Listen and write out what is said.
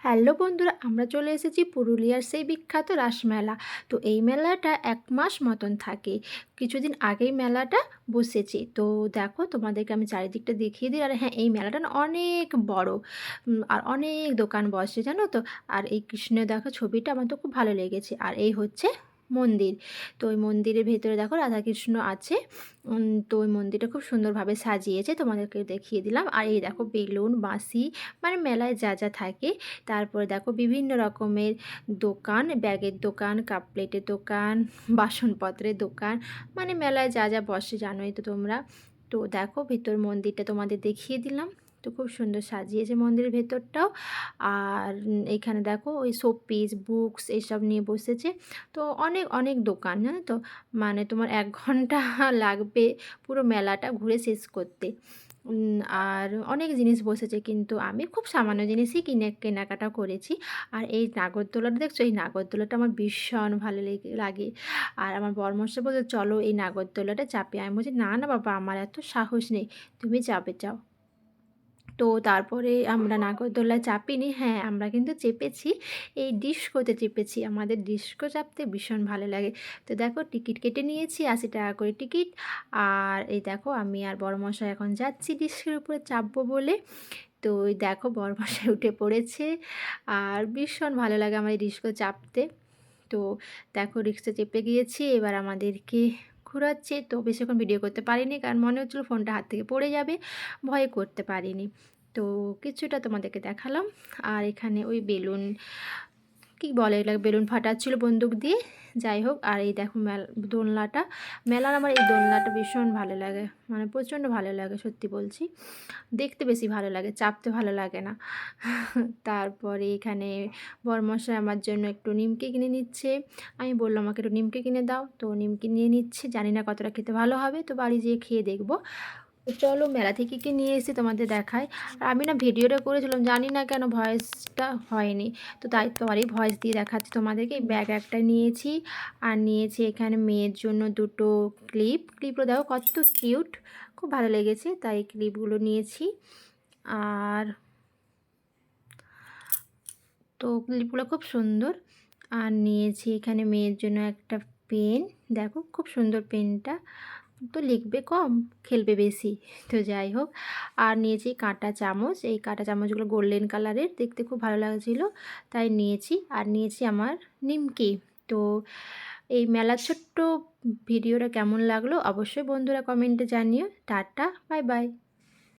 Hello বন্ধুরা, আমরা চলে এসেছি পুরুলিয়ার সেই বিখ্যাত রাসমেলা। তো এই মেলাটা 1 মাস মতন থাকে। কিছুদিন আগেই মেলাটা বসেছে। তো দেখো, তোমাদেরকে আমি চারিদিকটা দেখিয়ে দিই। আর হ্যাঁ, এই মেলাটা না অনেক বড়। আর অনেক দোকান বসে, জানো তো। আর এই কৃষ্ণের দেখো ছবিটা আমার তো খুব ভালো লেগেছে। আর এই হচ্ছে মন্দির। তো ওই মন্দিরের ভেতরে দেখো রাধাকৃষ্ণ আছে। তো ওই মন্দিরটা খুব সুন্দরভাবে সাজিয়েছে, তোমাদেরকে দেখিয়ে দিলাম। আর এই দেখো বেলুন, বাঁশি, মানে মেলায় যা যা থাকে। তারপরে দেখো বিভিন্ন রকমের দোকান, ব্যাগের দোকান, কাপ প্লেটের দোকান, বাসনপত্রের দোকান, মানে মেলায় যা যা বসে জানোই তো তোমরা। তো দেখো ভিতর মন্দিরটা তোমাদের দেখিয়ে দিলাম। তো খুব সুন্দর সাজিয়েছে মন্দিরের ভেতরটাও। আর এইখানে দেখো ওই শোপিস, বুকস এইসব নিয়ে বসেছে। তো অনেক অনেক দোকান, জানো তো। মানে তোমার 1 ঘন্টা লাগবে পুরো মেলাটা ঘুরে শেষ করতে। আর অনেক জিনিস বসেছে, কিন্তু আমি খুব সামান্য জিনিসই কেনাকাটা করেছি। আর এই নাগরদোলাটা দেখছো, এই নাগরদোলাটা আমার ভীষণ ভালো লাগে। আর আমার বরমশাই বলছে চলো এই নাগরদোলাটা চাপি। আমি বলছি না না বাবা, আমার এত সাহস নেই, তুমি চাপে যাও। তো তারপরে আমরা নাগরদোলায় চাপিনি, হ্যাঁ আমরা কিন্তু চেপেছি। এই ডিস্কোতে চেপেছি, আমাদের ডিস্কো চাপতে ভীষণ ভালো লাগে। তো দেখো টিকিট কেটে নিয়েছি, 80 টাকা করে টিকিট। আর এই দেখো আমি আর বড়মশাই এখন যাচ্ছি ডিস্কের উপরে চাপবো বলে। তো ওই দেখো বড়মশাই উঠে পড়েছে। আর ভীষণ ভালো লাগে আমার এই ডিস্কো চাপতে। তো দেখো রিক্সা চেপে গিয়েছি, এবার আমাদেরকে ঘোরাচ্ছে। তো বেশিক্ষণ ভিডিও করতে পারিনি, কারণ মনে হচ্ছিলো ফোনটা হাত থেকে পড়ে যাবে, ভয়ে করতে পারিনি। তো কিছুটা তোমাদেরকে দেখালাম। আর এখানে ওই বেলুন, কী বলে এগুলো, বেলুন ফাটাচ্ছিল বন্দুক দিয়ে। যাই হোক, আর এই দেখো দোলনাটা, মেলার আমার এই দোলনাটা ভীষণ ভালো লাগে, মানে প্রচণ্ড ভালো লাগে সত্যি বলছি। দেখতে বেশি ভালো লাগে, চাপতে ভালো লাগে না। তারপরে এখানে বরমশাই আমার জন্য একটু নিমকি কিনে নিচ্ছে। আমি বললাম আমাকে একটু নিমকি কিনে দাও, তো নিমকি নিয়ে নিচ্ছে। জানি না কতটা খেতে ভালো হবে, তো বাড়ি যেয়ে খেয়ে দেখবো। তো চলো মেলা থেকে কি নিয়ে এসে তোমাদের দেখায়। আর আমি না ভিডিওটা করেছিলাম, জানি না কেন ভয়েসটা হয়নি। তো তাই পরে ভয়েস দিয়ে দেখাচ্ছি তোমাদেরকে। ব্যাগ একটা নিয়েছি, আর নিয়েছি এখানে মেয়ের জন্য দুটো ক্লিপগুলো দেখো কত কিউট, খুব ভালো লেগেছে, তাই ক্লিপগুলো নিয়েছি। আর তো ক্লিপগুলো খুব সুন্দর। আর নিয়েছি এখানে মেয়ের জন্য একটা পেন, দেখো খুব সুন্দর পেনটা। তো লিখবে কম, খেলবে বেশি। তো যাই হোক, আর নিয়েছি কাঁটা চামচ। এই কাঁটা চামচগুলো গোল্ডেন কালারের, দেখতে খুব ভালো লাগছিলো, তাই নিয়েছি। আর নিয়েছি আমার নিমকি। তো এই মেলার ছোট্ট ভিডিওটা কেমন লাগলো অবশ্যই বন্ধুরা কমেন্টে জানিও। Tata, bye bye.